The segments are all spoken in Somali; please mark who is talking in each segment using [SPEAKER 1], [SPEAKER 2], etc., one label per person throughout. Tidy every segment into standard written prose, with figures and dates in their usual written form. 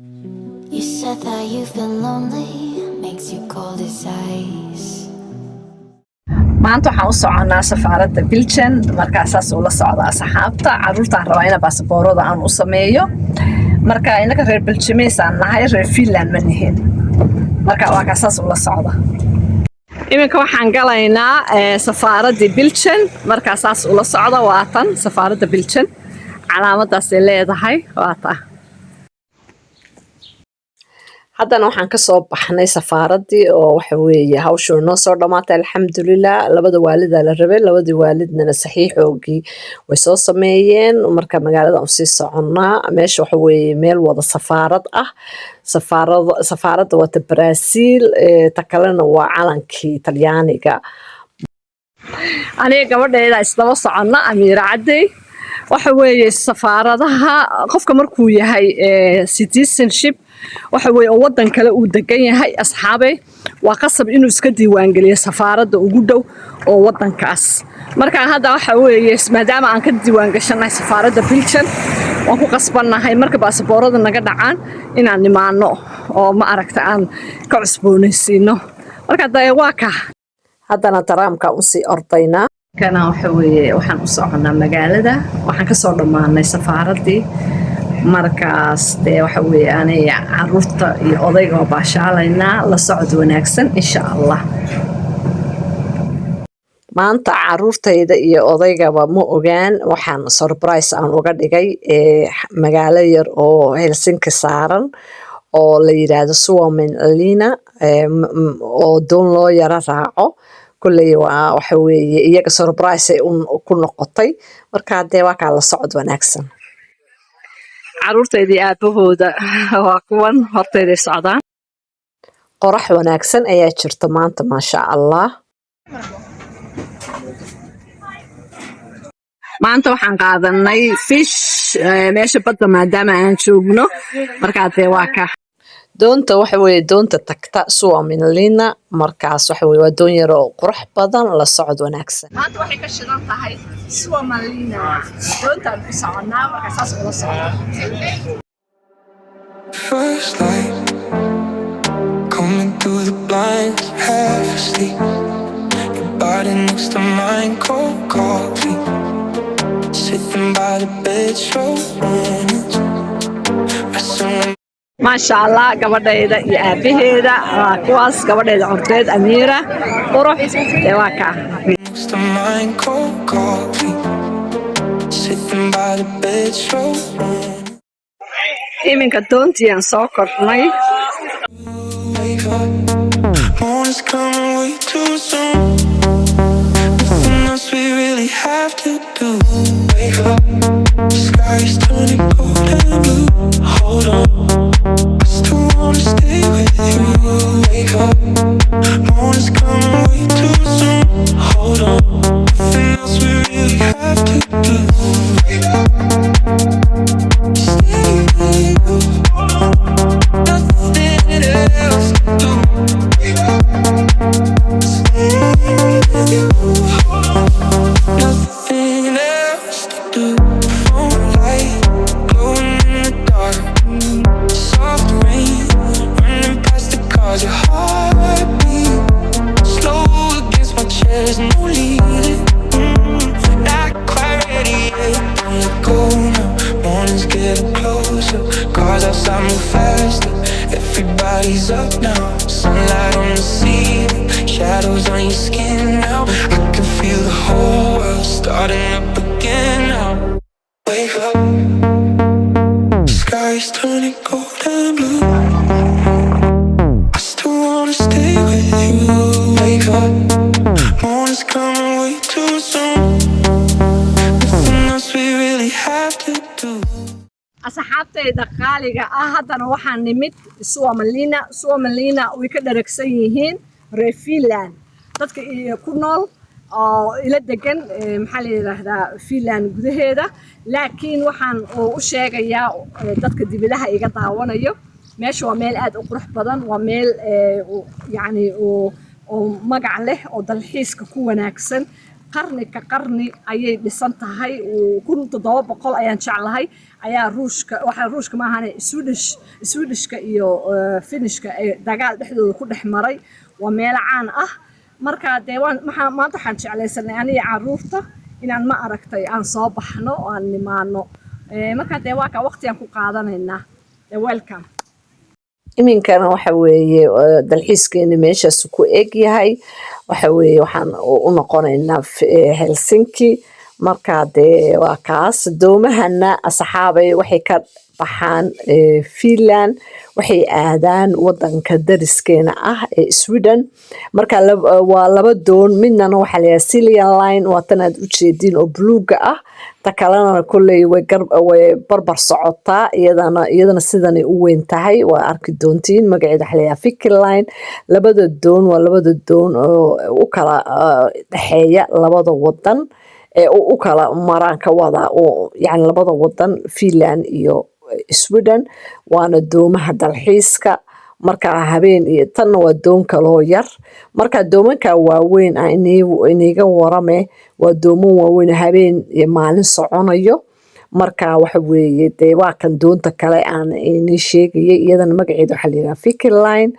[SPEAKER 1] You said that you've been lonely, makes you cold as ice.
[SPEAKER 2] maanta waxaan u soconaa safaaradda Belgium markaasaas oo la socda asxaabta caruurtaan rabaa inaan baasaboorada aan u sameeyo marka inaga reer Belgium aan nahay reer Finland ma nihin marka waa kaasaas oo la socda iminka waxaan galaynaa safaaradda Belgium markaasaas oo la socda waa tan safaaradda Belgium calaamadaas ay leedahay waa taa haddana waxaan ka soo baxnay safaaradii oo waxa weeye hawshu noo soo dhamaatay alxamdulillah labada waalid la rabay labadii waalidna saxiixoogii way soo sameeyeen marka magaalada aan sii soconnaa meesha waxa weeye meel wada safaarad ah safaaradda wata Brazil ta kalena waa calankii Talyaaniga aniga gabadheeda isdaba soconna Amiira Cadey waxa weeye safaaradaha qofka markuu yahay citizenship waxa weeye wadan kale uu degan yahay asxaabay waa qasab inuu iska diiwaan geliyo safaaradda ugu dhow oo wadankaas marka hadda waxa weeye maadaama aan ka diiwaan gashanahay safaaradda Belgium waan ku qasbanahay marka baasaboorada naga dhacaan inaan nimaano oo ma aragta aan ka cusboonaysiino marka waa ka haddana taraamka u sii ordaynaa kana waxa weeye waxaan u soconaa magaalada waxaan ka soo dhamaanay safaaraddii markaas waxa weeye aanay caruurta iyo odayga baashaalayna la socod wanaagsan insha Allah maanta caruurtayda iyo odaygaba ma ogaan waxaan surprise aan uga dhigay magaalo yar oo Helsinki saaran oo la yiraahdo Suomenlinna oo doon loo yara raaco kulley waxa weeye iyaga surprise ay ku noqotay marka waa ka la socod wanaagsan caruurtayda aabahooda waa kuwan hortayda socdaan qorax wanaagsan ayaa jirta maanta ma sha Allah maanta waxaan qaadanay fish meesha badda maadaama aan joogno marka waa ka doonta waxa weeye doonta tagta Suomenlinna markaas waxa weeye waa doon yar oo qurux badan la socod wanaagsan maanta waxay ka shidan tahay Suomenlinna doonta ku soconaa markaas oo la socdo
[SPEAKER 3] First light coming through the blinds, half asleep. Your body next to mine, cold coffee. Sitting by the bed, show minutes.
[SPEAKER 2] ما شاء الله gabadheeda iyo aabaheeda waa kuwaas gabadheeda ordeed Amiira qurux waa
[SPEAKER 3] next to mine, cold coffee. Sitting by the bed, show
[SPEAKER 2] iminka doontii aan soo kornay
[SPEAKER 3] wake up. Morning's coming way too soon. Nothing else we really have to do. Wake up. Sky's turning cold and blue. Hold on. I still wanna stay with you. Wake up. Morning's coming way too soon. Hold on. Nothing else we really have to do. Wake up. Stay with you. Nothing else to do. Wake up. Stay with you. Nothing else to do. Phone light glowing in the dark. Soft rain running past the cars. Your heartbeat slow against my chest. No leading. Not quite ready yet. Don't let go now. Morning's getting closer. Cars outside move faster. Everybody's up now. Sunlight on the ceiling. Shadows on your skin now. I can feel the whole world starting up again now. Wake up. Sky's turning cold and blue. I still wanna stay with you. Wake up. Morning's coming way too soon. Nothing else we really have to do.
[SPEAKER 2] asxaabtayda qaaliga haddana waxaan nimid Suomenlinna way ka dharagsan yihiin reer Finland dadka ku nool oo ila degan maxaa la yiraahdaa Finland gudaheeda laakiin waxaan u sheegayaa dadka dibadaha iga daawanayo meesha waa meel aad u qurux badan waa meel yani oo magac leh oo dalxiiska ku wanaagsan qarni ka qarni ayay dhisan tahay 1700 ayaan jeclahay ayaa ruushka ma ahan Swedishka iyo Finishka dagaal dhexdooda ku dhex maray waa meel caan ah marka maanta waxaan jeclaysanay aniga caruurta inaan ma aragtay aan soo baxno oo aan nimaano marka waa ka waqtigan ku qaadanaynaa welcome
[SPEAKER 4] iminkana waxa weeye dalxiiskeena meeshaas ku eg yahay waxa weeye waxaan u noqonaynaa Helsinki marka waa kaas doomahana asxaabay waxay ka baxaan Finland waxay aadaan wadanka dariskeena ah ee Sweden marka waa laba doon midna waxa la yiraahdaa Silja Line waa tan aad u jeedin oo buluuga ah ta kalena kulay way barbar socotaa iyadana sidan u weyn tahay waa arki doontiin magaceeda waxa la yiraahdaa Viking Line labada doon waa labada doon oo u kala dhaxeeya labada wadan ee u kala maraan ka wada oo yani labada wadan Finland iyo Sweden waana doomaha dalxiiska marka habeen iyo tan waa doon kale yar marka doomanka waaweyn iniga warame waa dooman waaweyn habeen iyo maalin soconayo marka waxa weeye waa kan doonta kale aan inii sheegay iyadana magaceeda waxa la yiraahdaa Viking Line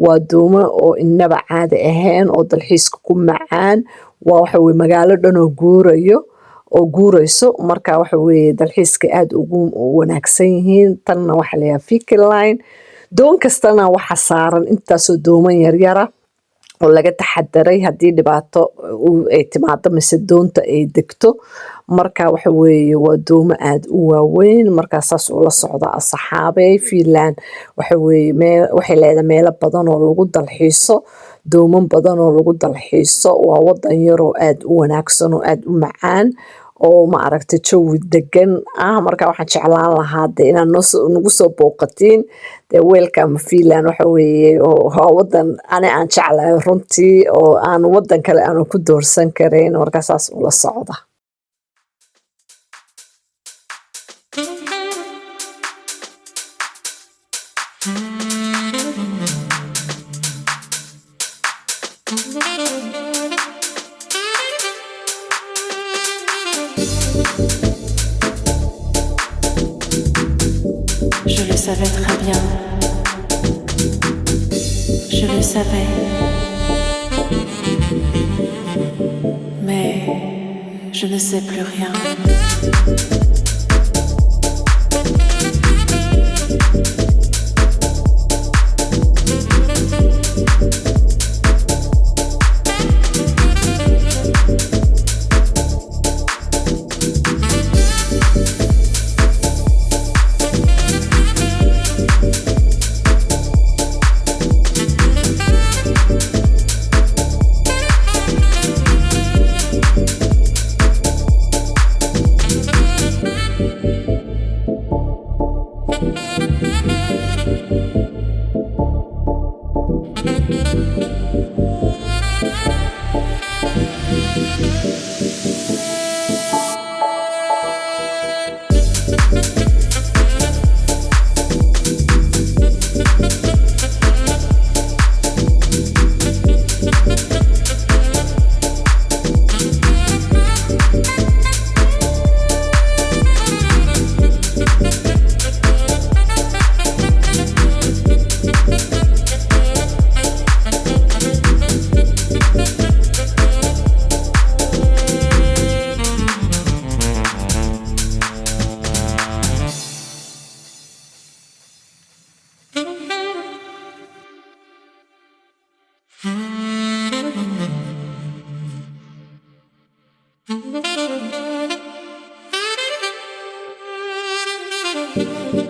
[SPEAKER 4] waa doomo oo inaba caadi ahayn oo dalxiiska ku macaan waa waxa weeye magaalo dhan oo guurayso marka waxa weeye dalxiiska aad ugu wanaagsan yihiin tanna waxa la yiraahdaa Viking Line doon kastana waxa saaran intaasoo dooman yaryara oo laga taxadaray haddii dhibaato ay timaado mise doonta ay degto marka waxa weeye waa doomo aad u waaweyn marka saas oo la socda asxaabay Finland waxa weeye waxay leedahay meelo badan oo lagu dalxiiso dooman badan oo lagu dalxiiso waa wadan yar oo aad u wanaagsan oo aad u macaan oo ma aragtay jawi degan ah marka waxaan jeclaan lahaa inaan nagu soo booqatiin welcome Finland waxa weeye oo wadan aan jeclahay runtii oo aan wadan kale aan ku doorsan karin marka saas oo la socda
[SPEAKER 5] Je le savais très bien. Je le savais. Mais je ne sais plus rien.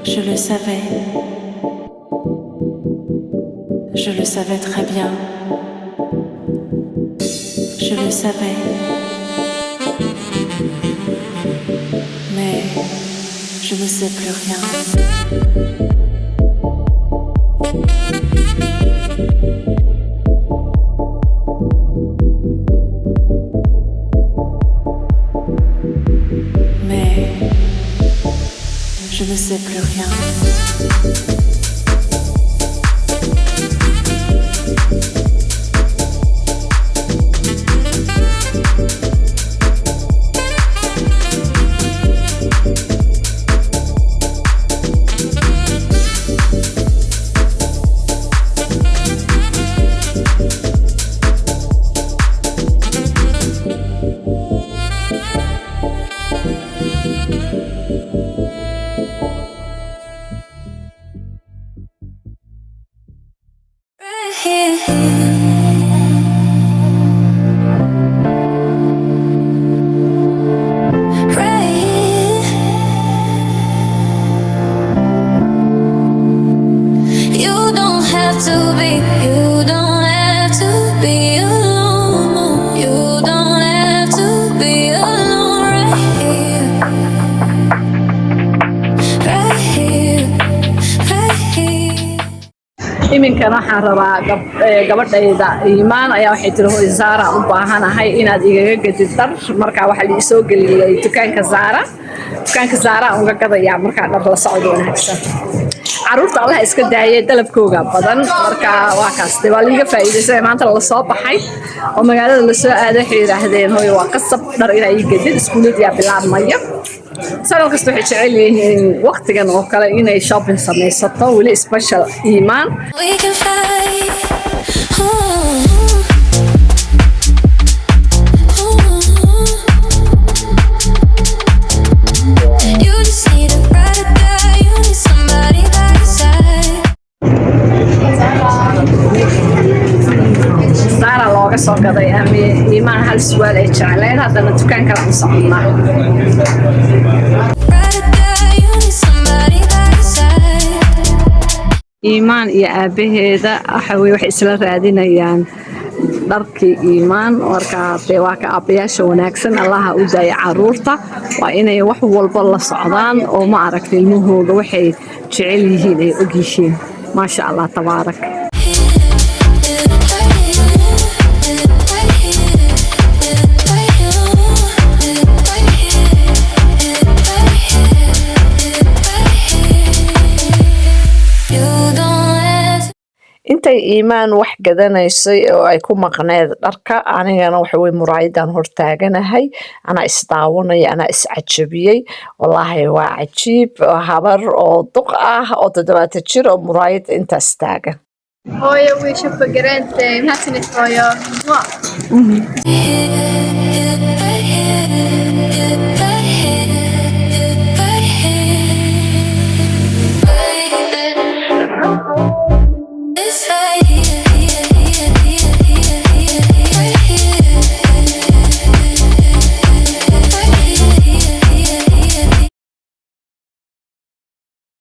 [SPEAKER 5] Je le savais. Je le savais très bien. Je le savais. Mais je ne sais plus rien. Mais je ne sais plus rien.
[SPEAKER 1] You don't have to be, you don't have to be alone. You don't have to be alone right here. Right here, right here.
[SPEAKER 2] iminkan waxaan rabaa gabadhayda iimaan ayaa waxay tiri hooy Zara u baahanahay inaad igaga gadid dhar marka waxa la soo geliyay dukaanka Zara uga gadaya marka dhar la socdo wanaagsan caruurta Allah iska daayay dalabkooga badan marka waa kaastay waa liiga faa'iideysay maanta la soo baxay oo magaalada la soo aaday waxay yiraahdeen hooy waa qasab dhar inay gadid iskuulada bilaabmaya sanad kasta waxay jecel yihiin waqtigan oo kale inay shopping samaysato wali special iimaan
[SPEAKER 1] We can fight. You just need a ride or die. You need somebody by your side.
[SPEAKER 2] Zara looga soo gaday ama iimaan hal su'aal ay jecleen haddana dukaan kale u soconaa
[SPEAKER 1] Ride or die. You need somebody by your side.
[SPEAKER 2] iimaan iyo aabaheeda waxay isla raadinayaan dharkii iimaan marka waa ka aabayaasha wanaagsan allaha u daaya caruurta waa inay wax walba la socdaan oo ma aragtay ilmahooda waxay jecel yihiin ay og yihiin maasha Allah tabaarak
[SPEAKER 4] intay iimaan wax gadanaysay oo ay ku maqneed dharka anigana waxa way muraayadan hortaaganahay ana isdaawanaya ana iscajabiyay wallahi waa cajiib habar oo duq ah oo 70 jir oo muraayad intaas taagan
[SPEAKER 6] Hooyo way shaqo garantay mahadsanid hooyo.
[SPEAKER 1] Yeah.